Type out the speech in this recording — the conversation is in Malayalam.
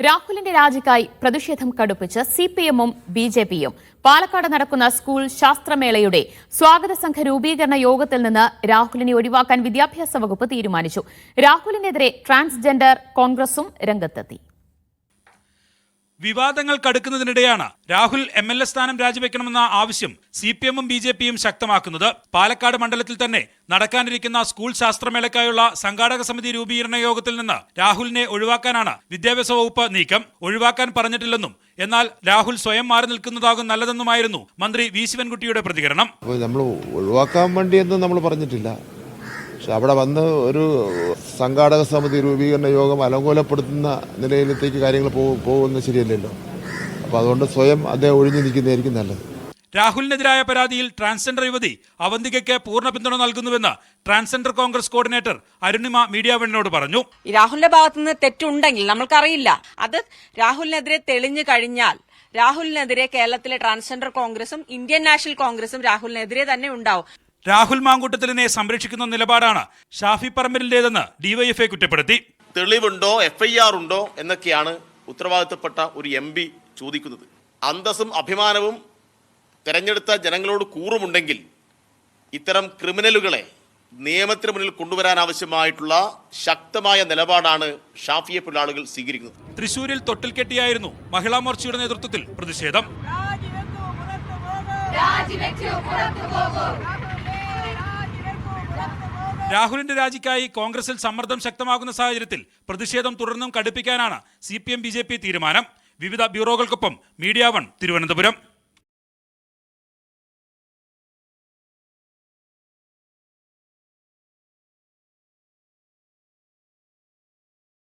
രാഹുലിന്റെ രാജിക്കായി പ്രതിഷേധം കടുപ്പിച്ച് സിപിഎമ്മും ബിജെപിയും പാലക്കാട് നടക്കുന്ന സ്കൂൾ ശാസ്ത്രമേളയുടെ സ്വാഗത സംഘ രൂപീകരണ യോഗത്തിൽ നിന്ന് രാഹുലിനെ ഒഴിവാക്കാൻ വിദ്യാഭ്യാസ വകുപ്പ് തീരുമാനിച്ചു. രാഹുലിനെതിരെ ട്രാൻസ്ജെൻഡർ കോൺഗ്രസും രംഗത്തെത്തി. വിവാദങ്ങൾ കടുക്കുന്നതിനിടെയാണ് രാഹുൽ MLA സ്ഥാനം രാജിവെക്കണമെന്ന ആവശ്യം സിപിഎമ്മും ബിജെപിയും ശക്തമാക്കുന്നത്. പാലക്കാട് മണ്ഡലത്തിൽ തന്നെ നടക്കാനിരിക്കുന്ന സ്കൂൾ ശാസ്ത്രമേളയ്ക്കായുള്ള സംഘാടക സമിതി രൂപീകരണ യോഗത്തിൽ നിന്ന് രാഹുലിനെ ഒഴിവാക്കാനാണ് വിദ്യാഭ്യാസ വകുപ്പ് നീക്കം. ഒഴിവാക്കാൻ പറഞ്ഞിട്ടില്ലെന്നും എന്നാൽ രാഹുൽ സ്വയം മാറി നിൽക്കുന്നതാകും നല്ലതെന്നുമായിരുന്നു മന്ത്രി വി ശിവൻകുട്ടിയുടെ പ്രതികരണം. നമ്മൾ ഒഴിവാക്കാൻ വേണ്ടിയൊന്നും നമ്മൾ പറഞ്ഞിട്ടില്ല. പക്ഷെ അവിടെ വന്ന് ഒരു സംഘാടക സമിതി രൂപീകരണ യോഗം അലങ്കോലപ്പെടുത്തുന്ന നിലയിലത്തേക്ക് കാര്യങ്ങൾ പോകുന്നത് ശരിയല്ലല്ലോ. അപ്പോൾ അതുകൊണ്ട് സ്വയം അദ്ദേഹം ഒഴിഞ്ഞു നിൽക്കുന്നതായിരിക്കും നല്ലത്. രാഹുലിനെതിരായ പരാതിയിൽ ട്രാൻസ്ജെൻഡർ യുവതി അവന്തികയ്ക്ക് പൂർണ്ണ പിന്തുണ നൽകുന്നുവെന്ന് transgender Congress coordinator Arunima media വണ്ണിനോട് പറഞ്ഞു. രാഹുലിന്റെ ഭാഗത്തുനിന്ന് തെറ്റുണ്ടെങ്കിൽ നമ്മൾക്കറിയില്ല. അത് രാഹുലിനെതിരെ തെളിഞ്ഞു കഴിഞ്ഞാൽ രാഹുലിനെതിരെ കേരളത്തിലെ ട്രാൻസ്ജെൻഡർ കോൺഗ്രസും ഇന്ത്യൻ നാഷണൽ കോൺഗ്രസും രാഹുലിനെതിരെ തന്നെ ഉണ്ടാവും. രാഹുൽ മാങ്കൂട്ടത്തിലിനെ സംരക്ഷിക്കുന്ന നിലപാടാണ് ഷാഫി പറമ്പിലിന്റേതെന്ന് ഡിവൈഎഫ്ഐ കുറ്റപ്പെടുത്തി. തെളിവുണ്ടോ, FIR ഉണ്ടോ എന്നൊക്കെയാണ് ഉത്തരവാദിത്തപ്പെട്ട ഒരു MP ചോദിക്കുന്നത്. അന്തസ്സും അഭിമാനവും തെരഞ്ഞെടുത്ത ജനങ്ങളോട് കൂറുമുണ്ടെങ്കിൽ ഇത്തരം ക്രിമിനലുകളെ നിയമത്തിന് മുന്നിൽ കൊണ്ടുവരാൻ ആവശ്യമായിട്ടുള്ള ശക്തമായ നിലപാടാണ് ഷാഫിയെ പോലുള്ള ആളുകൾ സ്വീകരിക്കുന്നത്. തൃശൂരിൽ തൊട്ടിൽ കെട്ടിയായിരുന്നു മഹിളാ മോർച്ചയുടെ നേതൃത്വത്തിൽ പ്രതിഷേധം. രാഹുലിന്റെ രാജിക്കായി കോൺഗ്രസിൽ സമ്മർദ്ദം ശക്തമാകുന്ന സാഹചര്യത്തിൽ പ്രതിഷേധം തുടർന്നും കടുപ്പിക്കാനാണ് CPM BJP തീരുമാനം. വിവിധ ബ്യൂറോകൾക്കൊപ്പം മീഡിയ 1 തിരുവനന്തപുരം.